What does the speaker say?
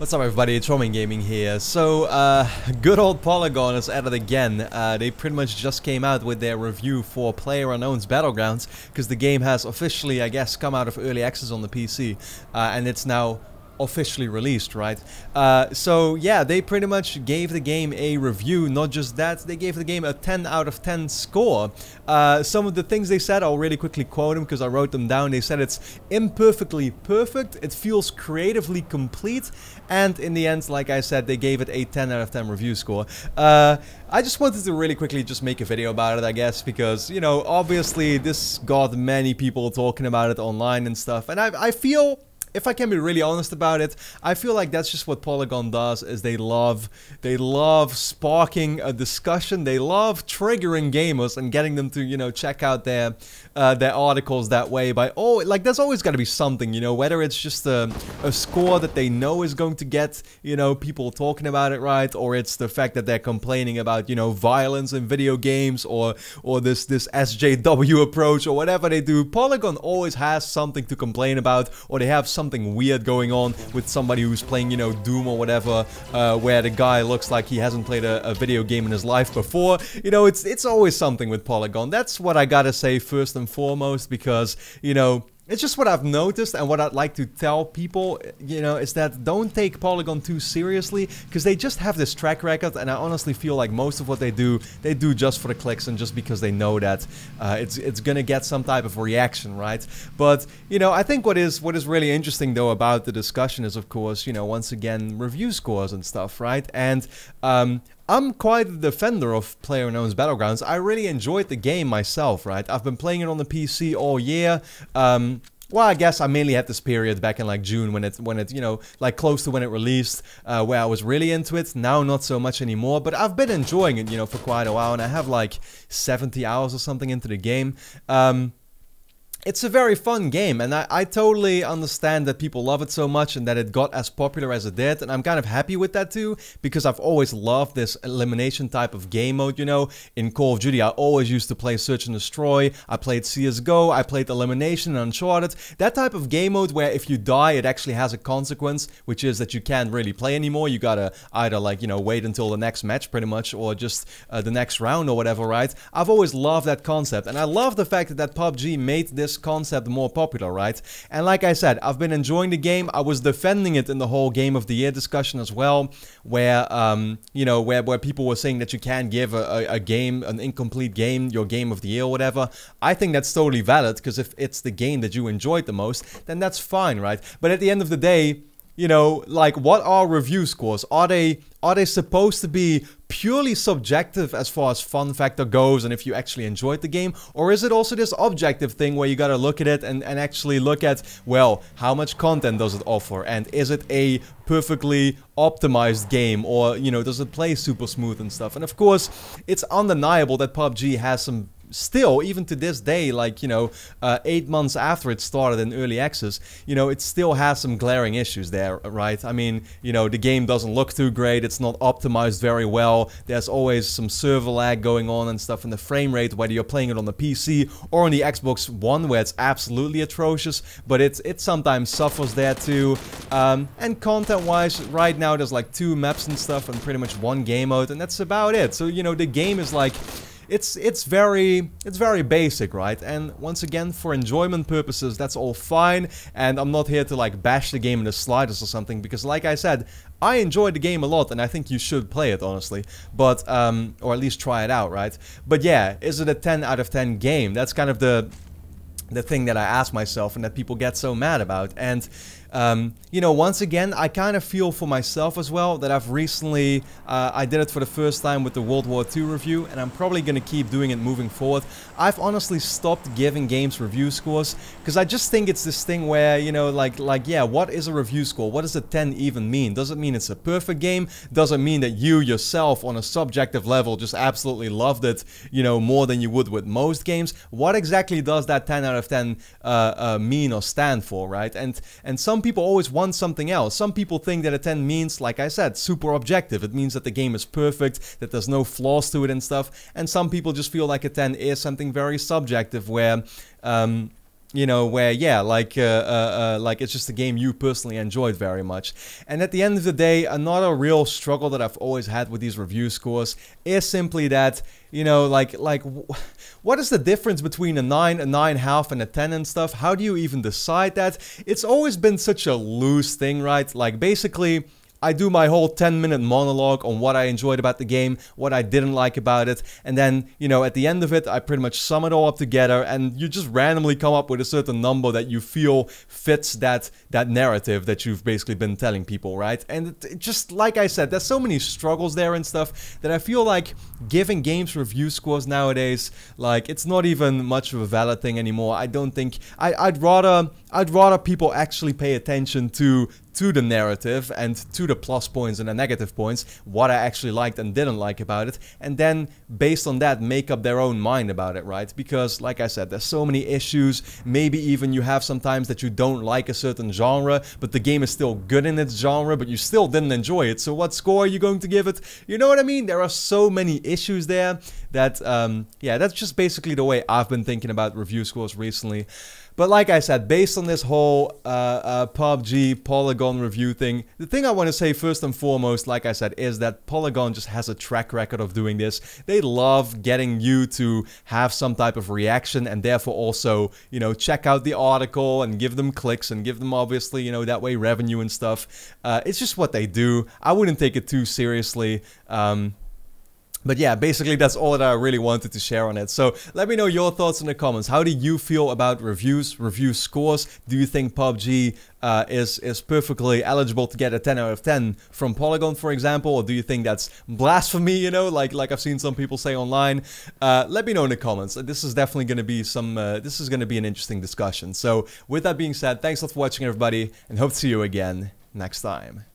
What's up everybody, it's Roman Gaming here. So, good old Polygon is at it again. They pretty much just came out with their review for Playerunknown's Battlegrounds, because the game has officially, I guess, come out of early access on the PC, and it's now officially released, right? So yeah, they pretty much gave the game a review. Not just that, they gave the game a 10 out of 10 score. Some of the things they said, I'll really quickly quote them because I wrote them down. They said it's imperfectly perfect, it feels creatively complete, and in the end, like I said, they gave it a 10 out of 10 review score. I just wanted to really quickly just make a video about it, I guess, because, you know, obviously this got many people talking about it online and stuff, and I feel, if I can be really honest about it, I feel like that's just what Polygon does, is they love sparking a discussion, they love triggering gamers and getting them to, you know, check out their articles that way by, oh, like, there's always got to be something, you know, whether it's just a score that they know is going to get, you know, people talking about it, right, or it's the fact that they're complaining about, you know, violence in video games, or this SJW approach, or whatever they do. Polygon always has something to complain about, or they have something weird going on with somebody who's playing, you know, Doom or whatever, where the guy looks like he hasn't played a video game in his life before. You know, it's always something with Polygon. That's what I gotta say first and foremost, because, you know, it's just what I've noticed, and what I'd like to tell people, you know, is that don't take Polygon too seriously, because they just have this track record, and I honestly feel like most of what they do just for the clicks and just because they know that it's gonna get some type of reaction, right? But, you know, I think what is really interesting though about the discussion is, of course, you know, once again, review scores and stuff, right? And I'm quite a defender of Playerunknown's Battlegrounds. I really enjoyed the game myself, right? I've been playing it on the PC all year. Well, I guess I mainly had this period back in like June when it you know, like close to when it released, where I was really into it. Now not so much anymore, but I've been enjoying it, you know, for quite a while, and I have like 70 hours or something into the game. It's a very fun game, and I totally understand that people love it so much and that it got as popular as it did, and I'm kind of happy with that too, because I've always loved this elimination type of game mode, you know. In Call of Duty, I always used to play Search and Destroy, I played CSGO, I played Elimination and Uncharted. That type of game mode where if you die, it actually has a consequence, which is that you can't really play anymore. You gotta either, like, you know, wait until the next match pretty much, or just the next round or whatever, right? I've always loved that concept, and I love the fact that PUBG made this concept more popular, right? And like I said, I've been enjoying the game. I was defending it in the whole Game of the Year discussion as well, where you know, where people were saying that you can't give a game, an incomplete game, your Game of the Year or whatever. I think that's totally valid, because if it's the game that you enjoyed the most, then that's fine, right? But at the end of the day, you know, like, what are review scores? Are they supposed to be purely subjective as far as fun factor goes and if you actually enjoyed the game? Or is it also this objective thing where you gotta look at it and actually look at, well, how much content does it offer? And is it a perfectly optimized game? Or, you know, does it play super smooth and stuff? And of course, it's undeniable that PUBG has some, still, even to this day, like, you know, 8 months after it started in early access, you know, it still has some glaring issues there, right? I mean, you know, the game doesn't look too great, it's not optimized very well, there's always some server lag going on and stuff, and the frame rate, whether you're playing it on the PC or on the Xbox One, where it's absolutely atrocious, but it sometimes suffers there too. And content-wise, right now there's like 2 maps and stuff and pretty much 1 game mode, and that's about it. So, you know, the game is like, it's very basic, right? And once again, for enjoyment purposes, that's all fine, and I'm not here to like bash the game in the slightest or something, because like I said, I enjoyed the game a lot, and I think you should play it, honestly. But, or at least try it out, right? But yeah, is it a 10 out of 10 game? That's kind of the thing that I ask myself and that people get so mad about. And you know, once again, I kind of feel for myself as well that I've recently, I did it for the first time with the World War II review, and I'm probably going to keep doing it moving forward. I've honestly stopped giving games review scores, because I just think it's this thing where, you know, like yeah, what is a review score? What does a 10 even mean? Does it mean it's a perfect game? Does it mean that you yourself on a subjective level just absolutely loved it, you know, more than you would with most games? What exactly does that 10 out of 10 mean or stand for, right? And some people always want something else. Some people think that a 10 means, like I said, super objective. It means that the game is perfect, that there's no flaws to it and stuff. And some people just feel like a 10 is something very subjective, where you know, where, yeah, like it's just a game you personally enjoyed very much. And at the end of the day, another real struggle that I've always had with these review scores is simply that, you know, what is the difference between a 9, a 9.5, and a 10 and stuff? How do you even decide that? It's always been such a loose thing, right? Like, basically, I do my whole 10-minute monologue on what I enjoyed about the game, what I didn't like about it, and then, you know, at the end of it, I pretty much sum it all up together, and you just randomly come up with a certain number that you feel fits that narrative that you've basically been telling people, right? And it just, like I said, there's so many struggles there and stuff that I feel like giving games review scores nowadays, like, it's not even much of a valid thing anymore. I don't think... I'd rather people actually pay attention to the narrative and to the plus points and the negative points, what I actually liked and didn't like about it, and then based on that make up their own mind about it, right? Because like I said, there's so many issues. Maybe even you have sometimes that you don't like a certain genre, but the game is still good in its genre, but you still didn't enjoy it. So what score are you going to give it? You know what I mean? There are so many issues there that, yeah, that's just basically the way I've been thinking about review scores recently. But like I said, based on this whole PUBG Polygon review thing, the thing I want to say first and foremost, like I said, is that Polygon just has a track record of doing this. They love getting you to have some type of reaction and therefore also, you know, check out the article and give them clicks and give them, obviously, you know, that way revenue and stuff. It's just what they do. I wouldn't take it too seriously. But yeah, basically that's all that I really wanted to share on it. So let me know your thoughts in the comments. How do you feel about review scores? Do you think PUBG is perfectly eligible to get a 10 out of 10 from Polygon, for example? Or do you think that's blasphemy, you know, like I've seen some people say online? Let me know in the comments. This is definitely going to be this is going to be an interesting discussion. So with that being said, thanks a lot for watching, everybody, and hope to see you again next time.